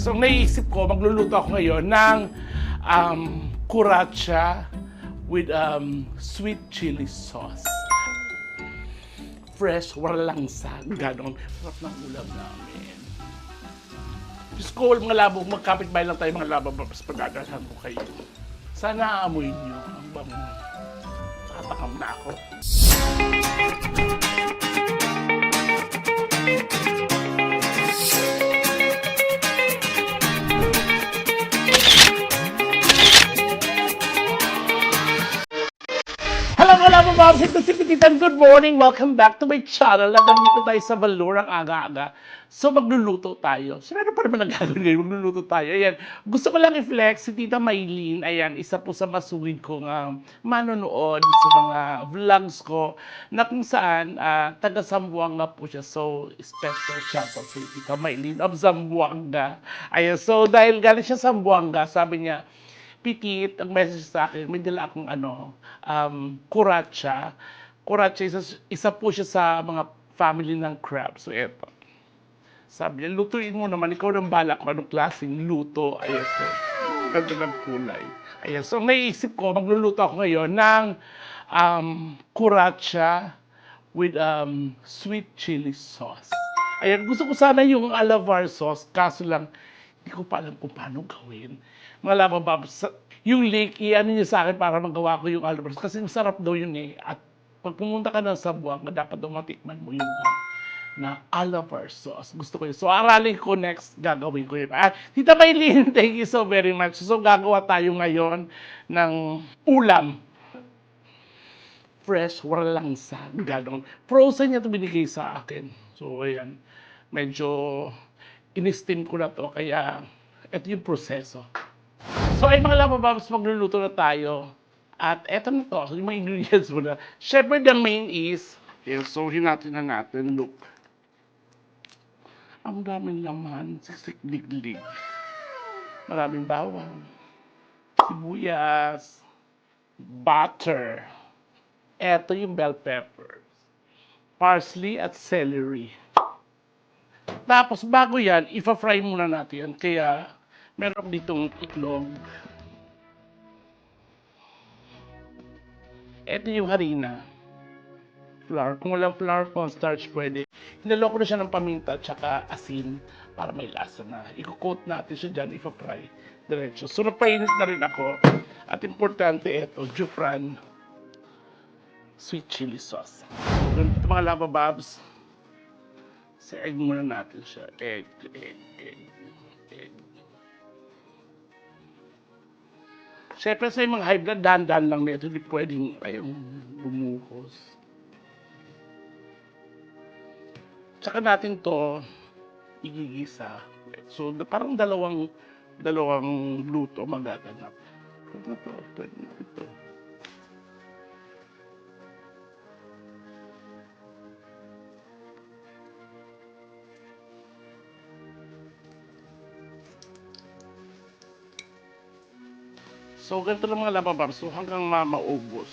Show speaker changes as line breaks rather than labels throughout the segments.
So, naisip ko, magluluto ako ngayon ng kuratsa with sweet chili sauce. Fresh, walang sag, ganon. Sarap ng ulam namin. Diyos ko, mga labo, magkapit-bahay lang tayo mga labo, mas pagdadalhan ko kayo. Sana aamoy niyo ang bango. Tatakam na ako. Hello mga babs! Ito si Petitan. Good morning! Welcome back to my channel. Nandito tayo sa Valorang aga-aga. So magluluto tayo. So meron pa naman nagagawin ngayon. Magluluto tayo. Ayan. Gusto ko lang i-flex si Tita Maylene. Ayan. Isa po sa masuwid kong manonood sa mga vlogs ko na kung saan taga Zamboanga po siya. So special shoutout si Tita Maylene of Zamboanga. Ayan. So dahil galing siya sa Zamboanga, sabi niya, Pitit, ang message sa akin, may dala akong kuratsa. Kuratsa, isa po siya sa mga family ng crab. So, eto. Sabi niya, lutuin mo naman, ikaw ng bala kung anong klaseng luto. Ayan, so, ganda ng kulay. Ayan, so naisip ko, magluluto ako ngayon ng kuratsa with sweet chili sauce. Ayan, gusto ko sana yung alavar sauce, kaso lang, hindi ko pa alam kung paano gawin. Mga labababs, yung link, i-ano niyo sa akin para magawa ko yung alavar sauce. Kasi masarap daw yun eh. At pag pumunta ka ng Zamboanga, dapat daw matikman mo yung na alavar sauce. Gusto ko yun. So, aralin ko next, gagawin ko yun. Tita Maylene, thank you so very much. So, gagawa tayo ngayon ng ulam. Fresh, walang sag, gano'n. Frozen niya ito binigay sa akin. So, ayan. Medyo in-steam ko na to, kaya ito yung proseso. So, ay mga labababs, magluluto na tayo. At eto na to, yung mga ingredients muna. Siyempre, the main is, sohin natin na natin, look. Ang daming laman, sisik-lig-lig. Maraming bawang, sibuyas, butter. Eto yung bell peppers, parsley at celery. Tapos bago yan, ipa-fry muna natin yan. Kaya meron ditong itlog. Ito yung harina. Flour. Kung walang flour, cornstarch pwede. Hinalo ko na siya ng paminta at saka asin para may lasa na. I-coat natin siya dyan, ipa-fry. Diretso. So napainit na rin ako. At importante ito, Jufran sweet chili sauce. Ganito mga labababs. Sa egg muna natin siya. Egg. Siyempre sa mga high blood, dahan-dahan lang nito. Hindi pwedeng ayong bumuhos. Tsaka natin to igigisa. So, parang dalawang luto magaganap. Pwede na ito. So, ganito lang mga labababs. So, hanggang maubos.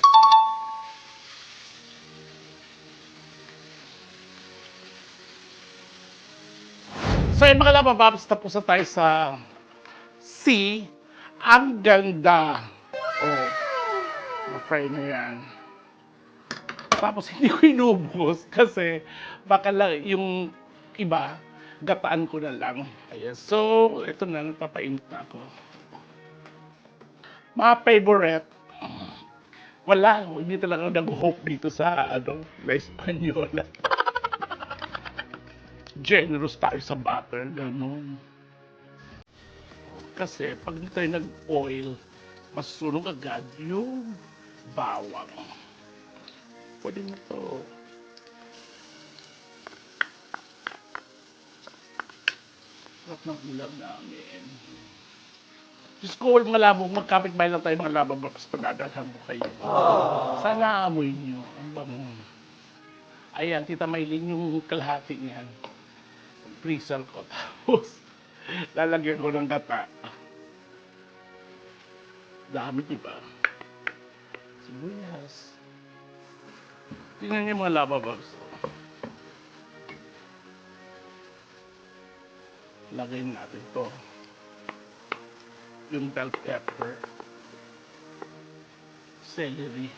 So, yung mga labababs, tapos na tayo sa C. Ang ganda. Oh, ma-fry na yan. Tapos, hindi ko inubos kasi baka lang yung iba, gataan ko na lang. Ayan. So, ito na, nagpapainit na ako. Mga favorite, wala, hindi talaga nag-hope dito sa, La Española. Generous tayo sa butter, gano'n. Kasi, pag hindi tayo nag-oil, masusunog agad yung bawang. Pwede na to. Sarap ng ulam namin. Diyos ko, mga labo, magkapit-bahay lang tayo mga labababs, pagdadalhan ko kayo. Sana aamoy niyo ang bango. Ayan, Tita Maylene, yung kalahati niyan. Freezer ko. Tapos, lalagyan ko ng gata. Dami, diba? Sibuyas. Tingnan niyo mga labababs. Lagay natin to. yung bell pepper, celery.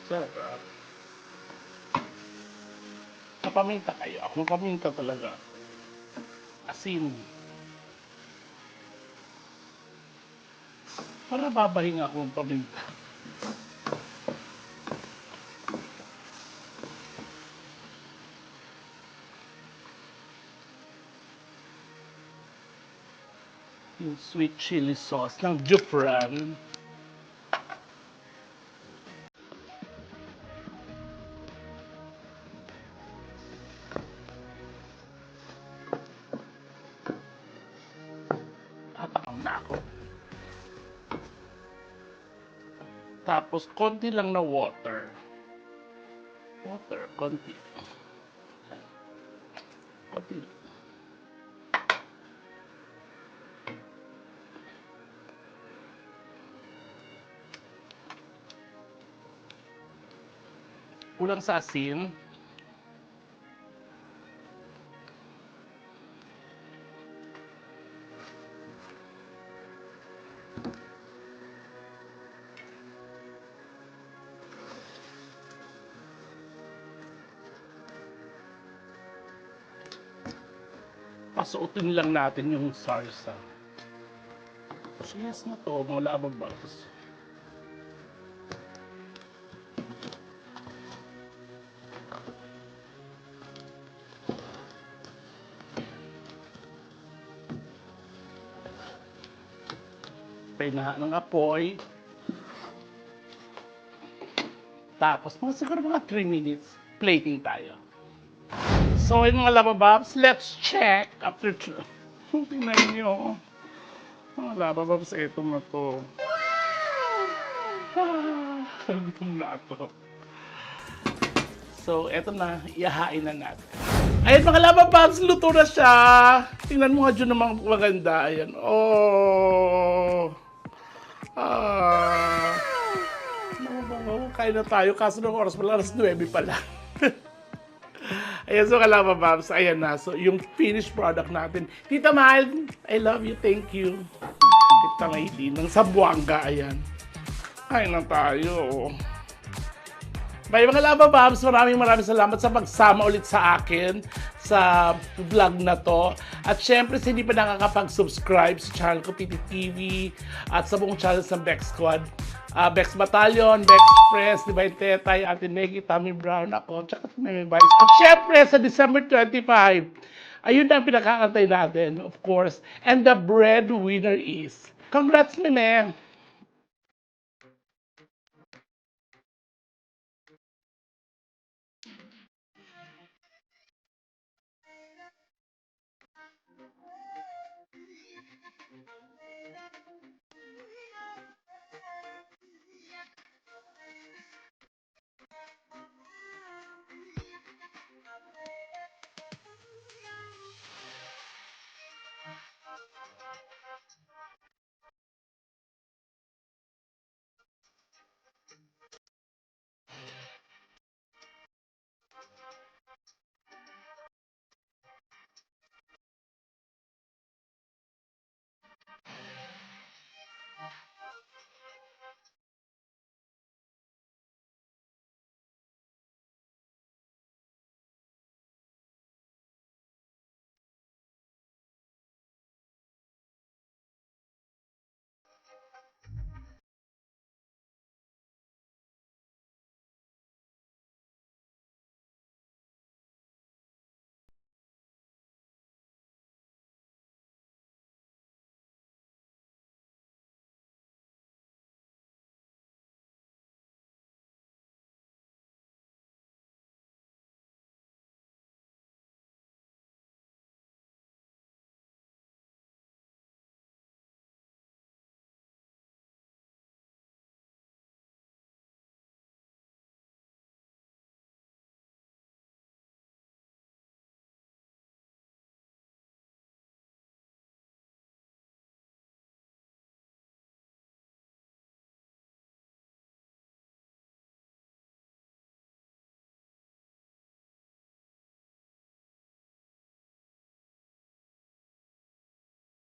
Sarap. Napaminta kayo. Ako napaminta talaga. Asin. Para babahinga ako ng paminta. Yung sweet chili sauce ng Jufran. Tatakam na ako. Tapos, konti lang na water. Water, konti. Konti lang. Kulang sa asin. Pasuotin lang natin yung sarsa. Yes na to, mga lababas. Painahan ng apoy. Tapos, siguro mga 3 minutes, plating tayo. So, yun mga labababs, let's check after tingnan nyo. Mga labababs, ito na to. Gutom na ako. So, eto na, ihahain na natin. Ayan mga labababs, luto na siya. Tingnan mo nga dyan namang maganda. Ayan, oh. Kain na tayo, kaso ng oras pala, alas 9 pala. Ayan, so kalabababs, ayan na. So, yung finished product natin. Tita Mahal, I love you, thank you. Tita Maylin, ng Zamboanga, ayan. Kain na tayo. Bye mga labababs, maraming salamat sa pagsama ulit sa akin sa vlog na to. At syempre, sa hindi pa nakakapag-subscribe sa channel ko, Piti TV, at sa buong channel ng Bex Squad, Bex Battalion, Bex Friends, Divine Tetay, Ate Neggy, Tommy Brown, ako, tsaka si Meme Vice. At syempre, sa December 25, ayun na ang pinakakantay natin, of course. And the breadwinner is, congrats, Meme!